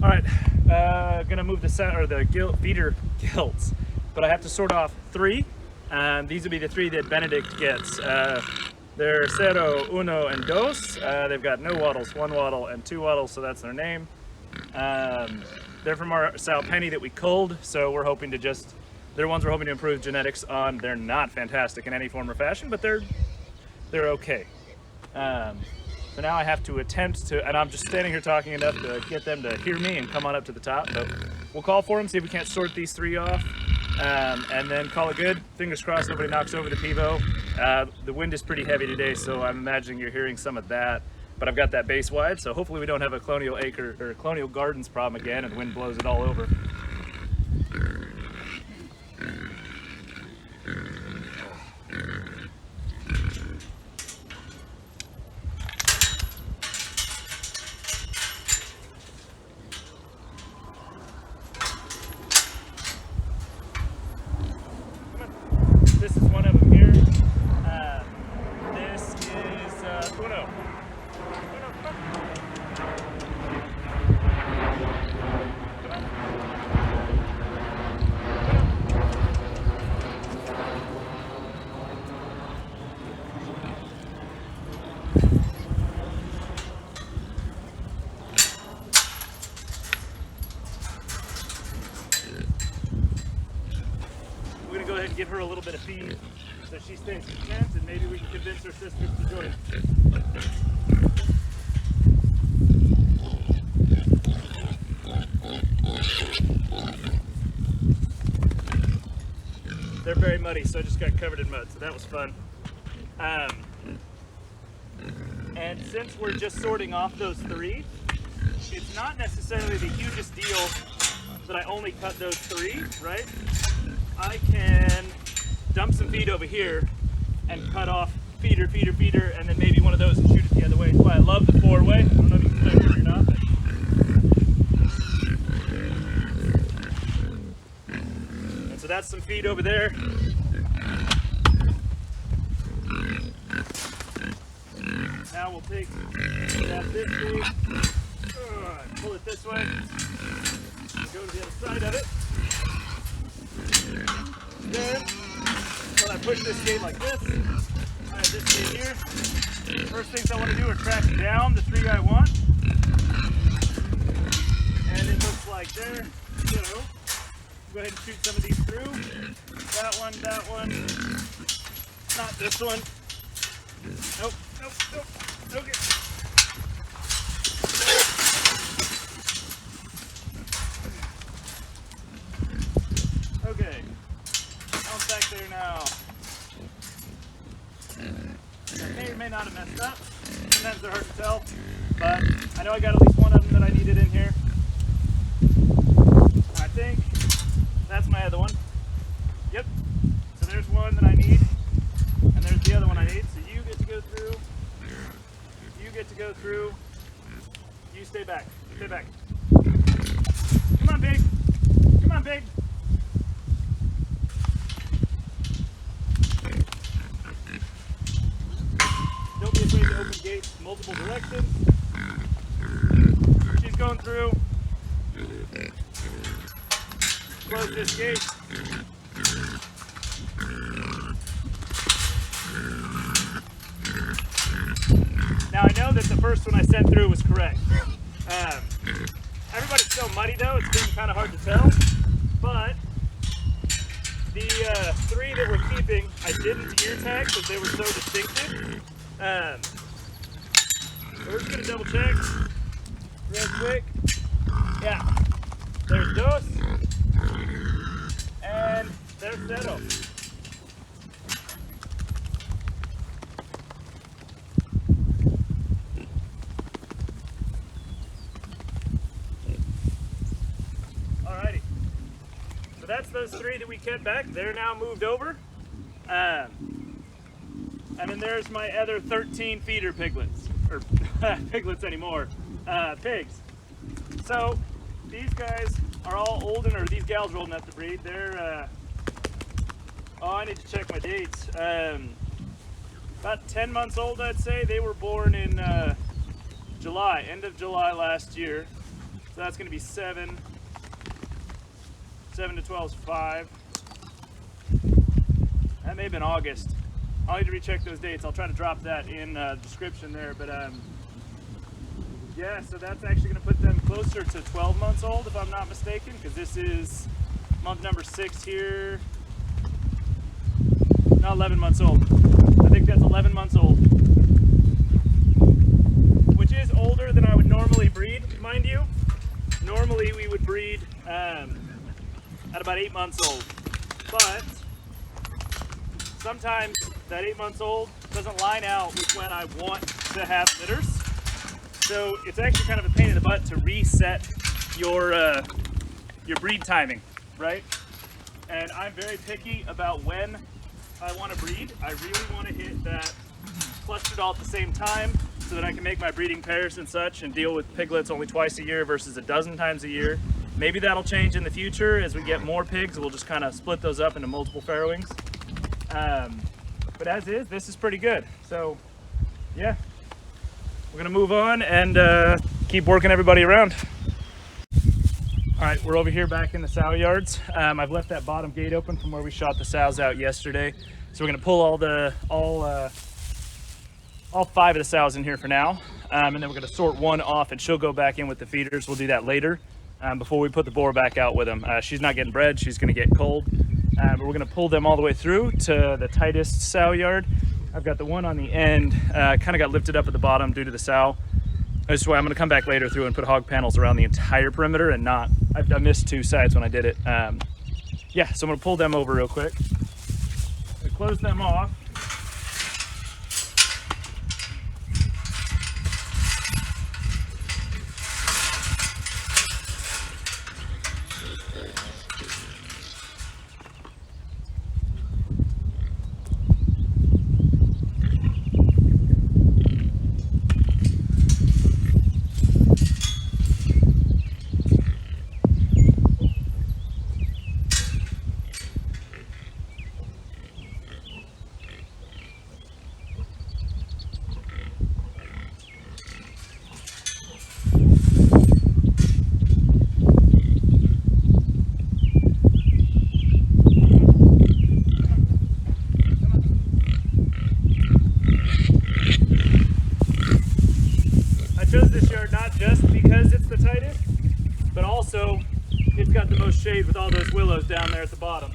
All right, gonna move the feeder gilts, but I have to sort off 3. These would be the 3 that Benedict gets. They're Cero, Uno, and Dos. They've got no wattles, 1 wattle, and 2 wattles, so that's their name. They're from our sow Penny that we culled, so we're hoping to they're ones we're hoping to improve genetics on. They're not fantastic in any form or fashion, but they're okay. So now I have to attempt to, and I'm just standing here talking enough to get them to hear me and come on up to the top. But we'll call for them, see if we can't sort these 3 off, and then call it good. Fingers crossed nobody knocks over the pivo. The wind is pretty heavy today, so I'm imagining you're hearing some of that. But I've got that base wide, so hopefully we don't have a Colonial Gardens problem again and the wind blows it all over. This is one of them here. This is Uno. We're gonna go ahead and give her a little bit of feed so she stays content, and maybe we can convince her sisters to join. They're very muddy, so I just got covered in mud, so that was fun. And since we're just sorting off those 3, it's not necessarily the hugest deal that I only cut those 3, right? I can dump some feed over here and cut off feeder, and then maybe one of those and shoot it the other way. That's why I love the 4-way. I don't know if you can hear it or not, but... And so that's some feed over there. Now we'll take that this way, pull it this way, go to the other side of it. Then, when I push this gate like this, I have this gate here. First things I want to do are track down the 3 I want. And it looks like there. So, go ahead and shoot some of these through. That one. Not this one. Nope. Okay. Okay. Bounce back there now. I may or may not have messed up. Sometimes they're hard to tell, but I know I got at least one of them that I needed in here. I think that's my other one. Yep. So there's one that I need, and there's the other one I need. So you get to go through. You get to go through. You stay back. Stay back. Come on, pig. Come on, pig. Don't be afraid to open gates multiple directions. She's going through. Close this gate. Now I know that the first one I sent through was correct. Everybody's so muddy though, it's getting kind of hard to tell. But the 3 that we're keeping, I didn't ear tag because they were so distinctive. So we're just gonna double check real quick. Yeah, there's Dos, and there's Cero. Alrighty, so that's those 3 that we kept back. They're now moved over. And then there's my other 13 feeder piglets, or piglets anymore, pigs. So these guys are all old enough, or these gals are old enough to breed. They're, oh, I need to check my dates. About 10 months old, I'd say. They were born in July, end of July last year. So that's going to be 7. 7 to 12 is 5. That may have been August. I'll need to recheck those dates. I'll try to drop that in the description there. But yeah, so that's actually going to put them closer to 12 months old, if I'm not mistaken, because this is month number 6 here. Not 11 months old. I think that's 11 months old. Which is older than I would normally breed, mind you. Normally we would breed at about 8 months old. But sometimes that 8 months old doesn't line out with when I want to have litters. So it's actually kind of a pain in the butt to reset your breed timing, right? And I'm very picky about when I want to breed. I really want to hit that clustered all at the same time so that I can make my breeding pairs and such and deal with piglets only twice a year versus a dozen times a year. Maybe that'll change in the future as we get more pigs. We'll just kind of split those up into multiple farrowings. But as is, this is pretty good. So yeah, we're gonna move on and keep working everybody around. All right, we're over here back in the sow yards. I've left that bottom gate open from where we shot the sows out yesterday. So we're gonna pull all 5 of the sows in here for now. And then we're gonna sort one off and she'll go back in with the feeders. We'll do that later before we put the boar back out with them. She's not getting bred, she's gonna get cold. But we're gonna pull them all the way through to the tightest sow yard. I've got the one on the end, kind of got lifted up at the bottom due to the sow. That's why I'm gonna come back later through and put hog panels around the entire perimeter and not, I missed 2 sides when I did it. Yeah, so I'm gonna pull them over real quick. Close them off. Not just because it's the tightest, but also it's got the most shade with all those willows down there at the bottom.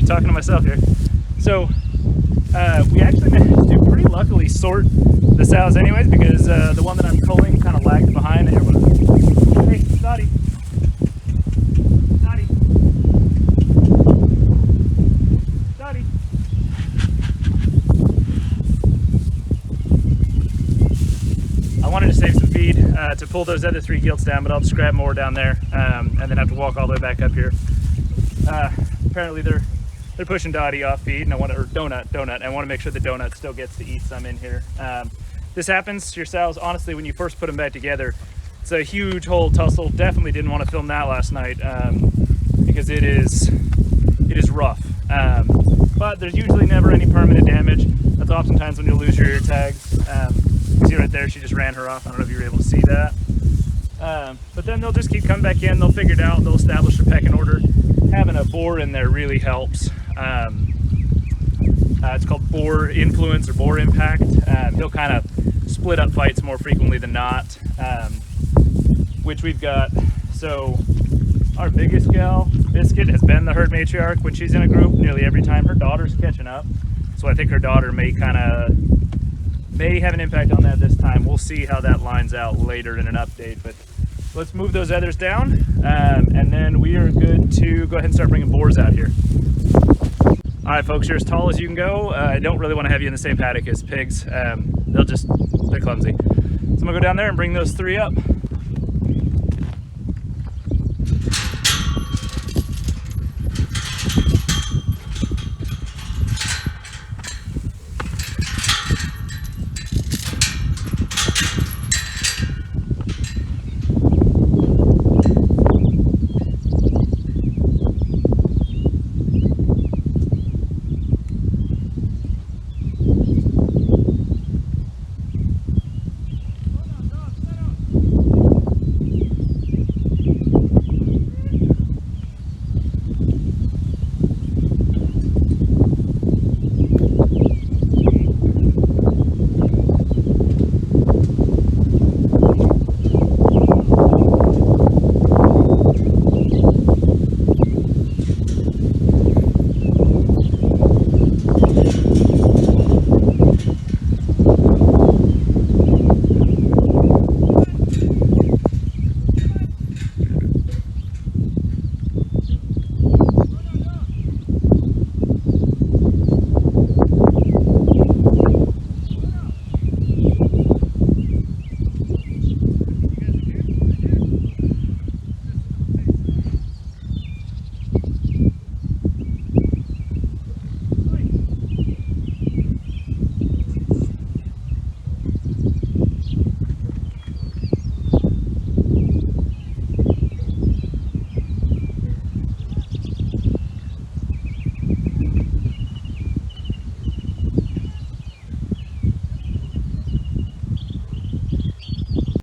Talking to myself here. So we actually managed to pretty luckily sort the sows anyways, because the one that I'm culling kind of lagged behind. Hey, Dottie. Dottie. Dottie. I wanted to save some feed to pull those other 3 gilts down, but I'll just grab more down there and then have to walk all the way back up here. Apparently they're pushing Dottie off feed, and I want to, or Donut. I want to make sure the Donut still gets to eat some in here. This happens to your sows, honestly, when you first put them back together. It's a huge whole tussle. Definitely didn't want to film that last night because it is rough. But there's usually never any permanent damage. That's oftentimes when you'll lose your ear tags. You see right there, she just ran her off. I don't know if you were able to see that. But then they'll just keep coming back in. They'll figure it out. They'll establish their pecking order. Having a boar in there really helps. It's called Boar influence or Boar impact. He'll kind of split up fights more frequently than not, which we've got. So our biggest gal, Biscuit, has been the herd matriarch when she's in a group nearly every time. Her daughter's catching up, so I think her daughter may have an impact on that this time. We'll see how that lines out later in an update, but let's move those others down, and then we are good to go ahead and start bringing boars out here. All right, folks, you're as tall as you can go. I don't really want to have you in the same paddock as pigs. They're clumsy. So I'm gonna go down there and bring those 3 up.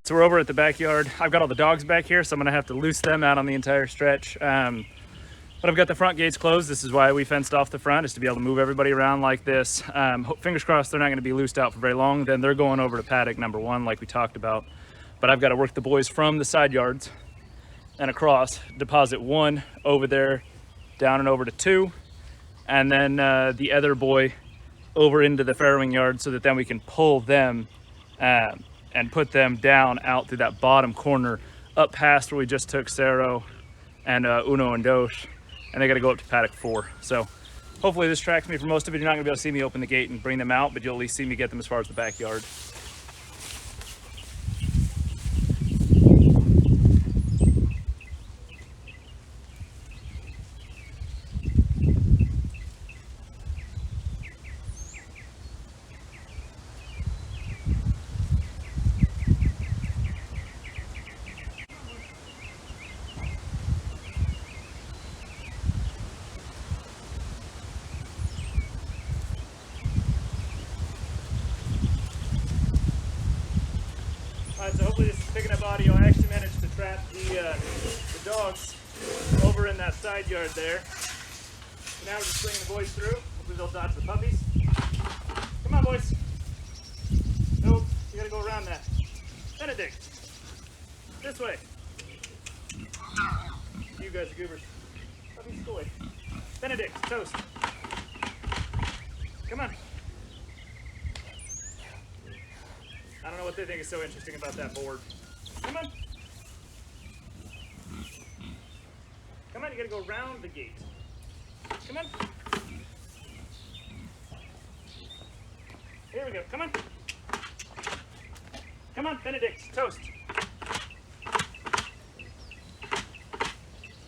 So we're over at the backyard. I've got all the dogs back here, so I'm gonna have to loose them out on the entire stretch. But I've got the front gates closed. This is why we fenced off the front, is to be able to move everybody around like this. Fingers crossed they're not gonna be loosed out for very long. Then they're going over to paddock number 1 like we talked about. But I've got to work the boys from the side yards and across, deposit 1 over there, down and over to 2, and then the other boy over into the farrowing yard, so that then we can pull them and put them down out through that bottom corner up past where we just took Cerro and Uno and Dos, and they got to go up to paddock 4. So hopefully this tracks me for most of it. You're not gonna be able to see me open the gate and bring them out, but you'll at least see me get them as far as the backyard. So hopefully this is picking up audio. I actually managed to trap the dogs over in that side yard there. So now we're just bringing the boys through. Hopefully they'll dodge the puppies. Come on, boys. Nope, you gotta go around that. Benedict, this way. You guys are goobers. Puppies, go away. Benedict, toast. Come on. I don't know what they think is so interesting about that board. Come on. Come on, you gotta go around the gate. Come on. Here we go, come on. Come on, Benedict, toast.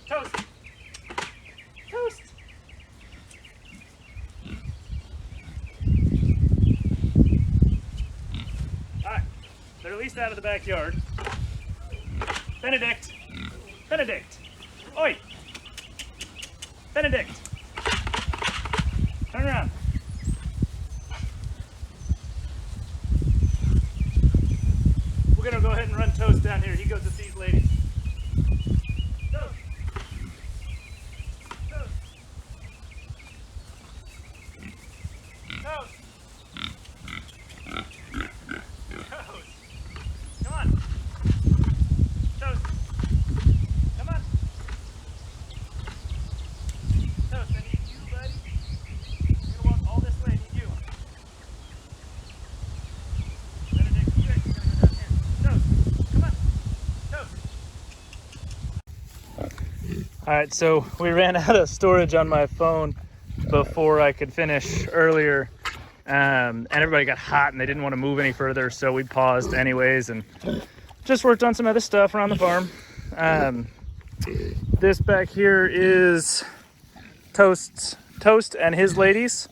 Toast. Toast. They're released out of the backyard. Benedict! Benedict! Oi! Benedict! Turn around. We're gonna go ahead and run Toast down here. He goes with these ladies. Toast! Toast! All right, so we ran out of storage on my phone before I could finish earlier, and everybody got hot and they didn't want to move any further, so we paused anyways and just worked on some other stuff around the farm. This back here is Toast and his ladies.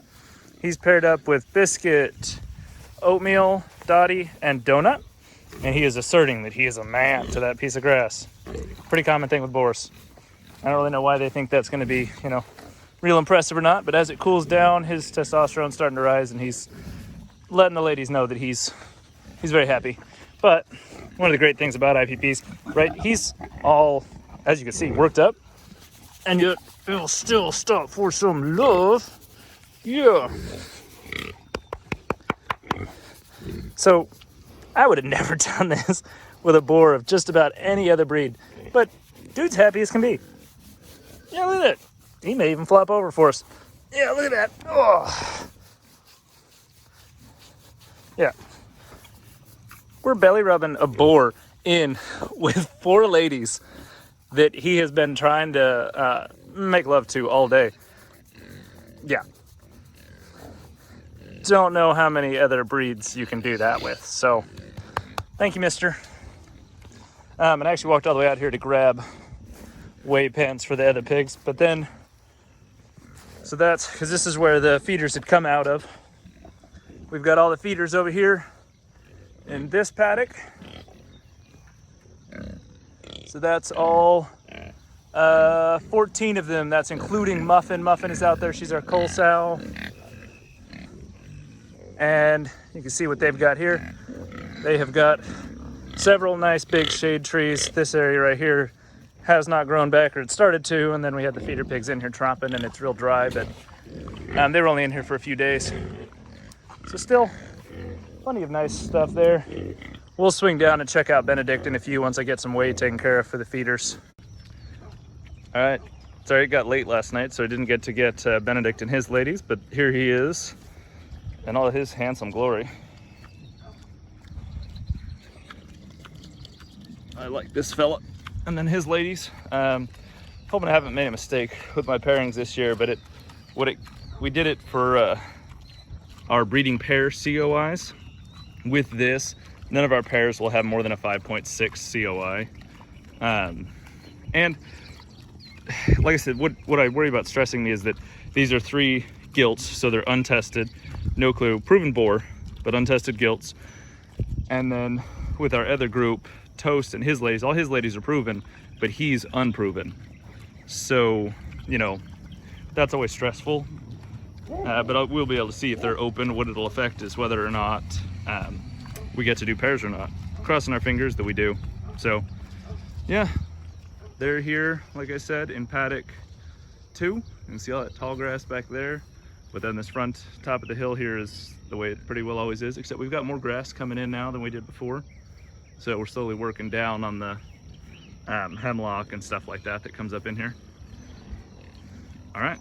He's paired up with Biscuit, Oatmeal, Dottie, and Donut, and he is asserting that he is a man to that piece of grass. Pretty common thing with boars. I don't really know why they think that's going to be, you know, real impressive or not, but as it cools down, his testosterone's starting to rise, and he's letting the ladies know that he's very happy. But one of the great things about IPPs, right, he's all, as you can see, worked up, and yet he'll still stop for some love. Yeah. So I would have never done this with a boar of just about any other breed, but dude's happy as can be. Yeah, look at that. He may even flop over for us. Yeah, look at that. Oh. Yeah. We're belly rubbing a boar in with 4 ladies that he has been trying to make love to all day. Yeah. Don't know how many other breeds you can do that with. So, thank you, mister. And I actually walked all the way out here to grab weigh pens for the other pigs, but then, so that's because this is where the feeders had come out of. We've got all the feeders over here in this paddock. So that's all 14 of them. That's including Muffin. Muffin is out there. She's our coal sow. And you can see what they've got here. They have got several nice big shade trees. This area right here has not grown back, or it started to, and then we had the feeder pigs in here tromping, and it's real dry, but they were only in here for a few days. So still plenty of nice stuff there. We'll swing down and check out Benedict in a few once I get some whey taken care of for the feeders. All right, sorry it got late last night, so I didn't get to get Benedict and his ladies, but here he is in all of his handsome glory. I like this fella. And then his ladies. Hoping I haven't made a mistake with my pairings this year, but we did it for our breeding pair COIs. With this, none of our pairs will have more than a 5.6 COI. And like I said, what I worry about stressing me is that these are 3 gilts, so they're untested, no clue, proven boar, but untested gilts. And then with our other group, Toast and his ladies, all his ladies are proven, but he's unproven. So, you know, that's always stressful. But we'll be able to see if they're open. What it'll affect is whether or not we get to do pairs or not. Crossing our fingers that we do. So, yeah, they're here, like I said, in paddock 2. You can see all that tall grass back there. But then this front top of the hill here is the way it pretty well always is, except we've got more grass coming in now than we did before. So we're slowly working down on the hemlock and stuff like that comes up in here. All right.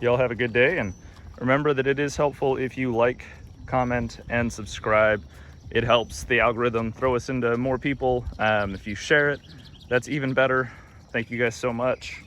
Y'all have a good day, and remember that it is helpful if you like, comment, and subscribe. It helps the algorithm throw us into more people. If you share it, that's even better. Thank you guys so much.